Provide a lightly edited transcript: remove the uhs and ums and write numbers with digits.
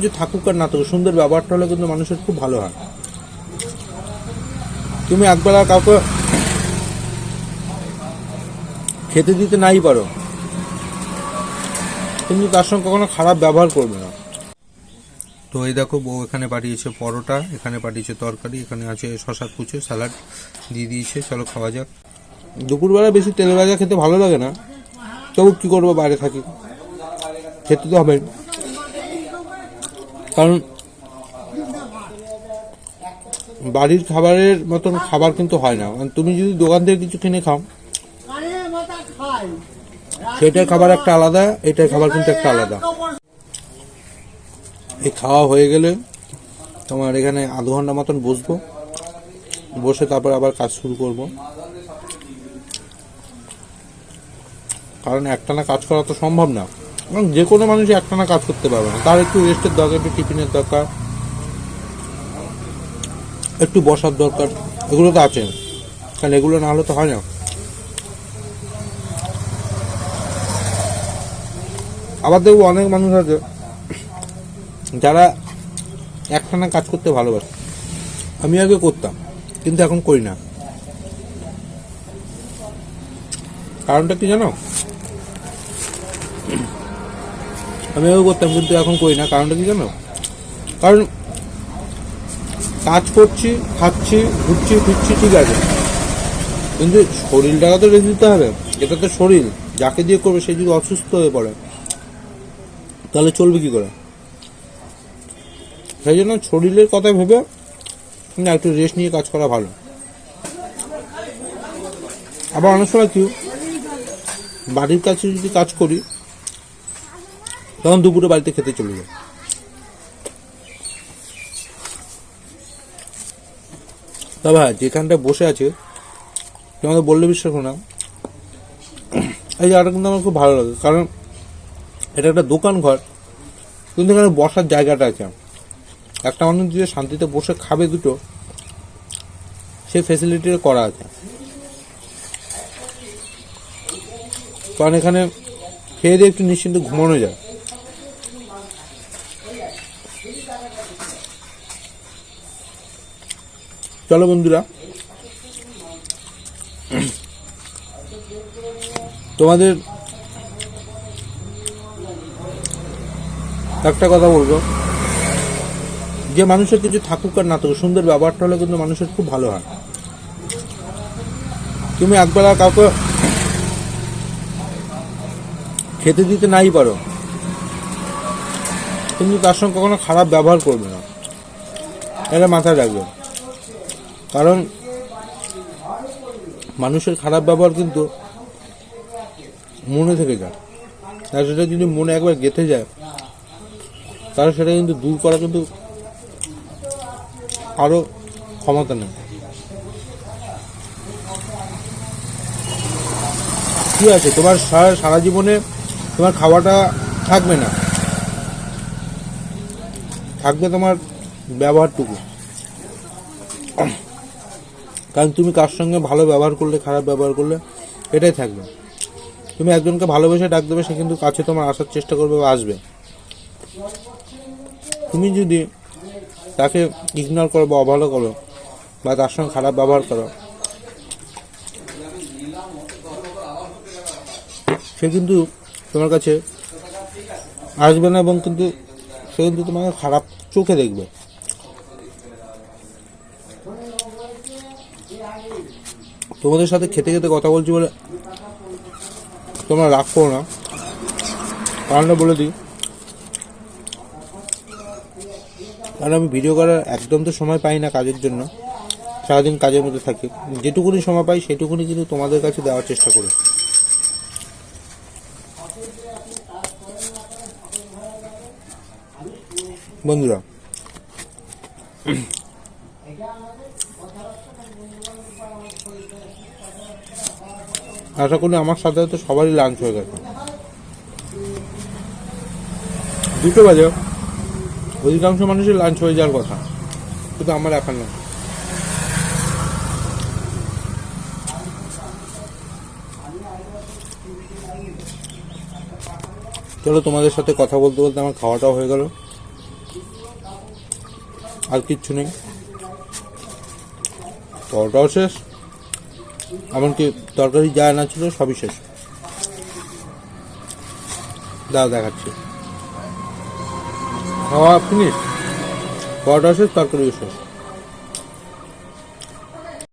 যে থাকুক আর না থাকুক, সুন্দর ব্যবহারটা হলে কিন্তু মানুষের খুব ভালো হয়। তুমি একবেলা কাউকে খেতে দিতে নাই পারো, কিন্তু তার সঙ্গে কখনো খারাপ ব্যবহার করবে না। তো এই দেখো, বউ এখানে পাঠিয়েছে পরোটা, এখানে পাঠিয়েছে তরকারি, এখানে আছে শশা কুচো, স্যালাড দিয়ে দিয়েছে। চলো খাওয়া যাক। দুপুরবেলা বেশি তেল ভাজা খেতে ভালো লাগে না, তবু কি করবো, বাইরে থাকি, খেতে তো হবে। কারণ বাড়ির খাবারের মতন খাবার কিন্তু হয় না। তুমি যদি দোকান থেকে কিছু কিনে খাও, সেটার খাবার একটা আলাদা, এটার খাবার কিন্তু একটা আলাদা। এই খাওয়া হয়ে গেলে তোমার এখানে আধ ঘন্টা মতন বসবো, বসে তারপর আবার কাজ শুরু করব। কারণ একটানা কাজ করা তো সম্ভব না, এবং যে কোনো মানুষই একটানা কাজ করতে পারবে না। তার একটু রেস্টের দরকার, একটু টিফিনের দরকার, একটু বসার দরকার, এগুলো তো আছে। কারণ এগুলো না হলে তো হয় না। আবার দেখবো অনেক মানুষ আছে যারা একটানা কাজ করতে ভালোবাসে। আমি আগে করতাম, কিন্তু এখন করি না। কারণটা কি জানো? আমি আগে করতাম, কিন্তু এখন করি না। কারণটা কি জানো? কারণ কাজ করছি, খাচ্ছি, ঘুরছি ফিরছি, ঠিক আছে, কিন্তু শরীরটাকে তো রেখে দিতে হবে। এটা তো শরীর, যাকে দিয়ে করবে সে যদি অসুস্থ হয়ে পড়ে তাহলে চলবে কি করে? সেই জন্য শরীরের কথা ভেবে না, একটু রেস্ট নিয়ে কাজ করা ভালো। আবার অনেক সময় কি, বাড়ির কাছে যদি কাজ করি তখন দুপুরে বাড়িতে খেতে চলে যায়। তবে হ্যাঁ, যেখানটা বসে আছে তোমাদের বললে বিশ্বাস করো না, এই জায়গাটা কিন্তু আমার খুব ভালো লাগে। কারণ এটা একটা দোকান ঘর, কিন্তু এখানে বসার জায়গাটা আছে। একটা মানুষ যে শান্তিতে বসে খাবে দুটো, সেই ফ্যাসিলিটি করা আছে। কারণ এখানে খেয়ে দিয়ে একটু নিশ্চিন্তে ঘুমানো যায়। চলো বন্ধুরা, তোমাদের একটা কথা বলবো, যে মানুষের কিছু থাকুক আর না থাকুক, সুন্দর ব্যবহারটা হলে কিন্তু মানুষের খুব ভালো হয়। তুমি একবেলা কাউকে খেতে দিতে নাই পারো, কিন্তু তার সঙ্গে কখনো খারাপ ব্যবহার করবে না, এটা মাথায় রাখবে। কারণ মানুষের খারাপ ব্যবহার কিন্তু মনে থেকে যায়, আর সেটা যদি মনে একবার গেঁথে যায় তাহলে সেটা কিন্তু দূর করা কিন্তু আরো ক্ষমতা নেই। ঠিক আছে, তোমার সারা জীবনে তোমার খাওয়াটা থাকবে না, থাকবে তোমার ব্যবহারটুকু। কারণ তুমি কার সঙ্গে ভালো ব্যবহার করলে, খারাপ ব্যবহার করলে, এটাই থাকবে। তুমি একজনকে ভালোবেসে ডাক দেবে, সে কিন্তু কাছে তোমার আসার চেষ্টা করবে বা আসবে। তুমি যদি তাকে ইগনোর করো বা অবহেলা করো বা তার সঙ্গে খারাপ ব্যবহার করো, সে কিন্তু তোমার কাছে আসবে না, এবং কিন্তু সে কিন্তু তোমাকে খারাপ চোখে দেখবে। তোমাদের সাথে খেতে খেতে কথা বলছি বলে তোমরা রাগ করো না। কারণটা বলে দিই, কারণ আমি ভিডিও করার একদম তো সময় পাই না কাজের জন্য, সারাদিন কাজের মধ্যে থাকি। যেটুকুনি সময় পাই সেটুকুনি কিন্তু তোমাদের কাছে দেওয়ার চেষ্টা করি। বন্ধুরা, আশা করি আমার সাথে তো সবারই লাঞ্চ হয়ে গেছে। 2টো বাজে, অধিকাংশ মানুষের লাঞ্চ হয়ে যাওয়ার কথা, কিন্তু আমার এখন না। চলো, তোমাদের সাথে কথা বলতে বলতে আমার খাওয়াটাও হয়ে গেল। আর কিচ্ছু নেই। পরোটাও শেষ, এমনকি তরকারি যা আনা ছিল সবই শেষ। দেখাচ্ছি, খাওয়া ফিনিশ, পরোটাও শেষ, তরকারিও শেষ।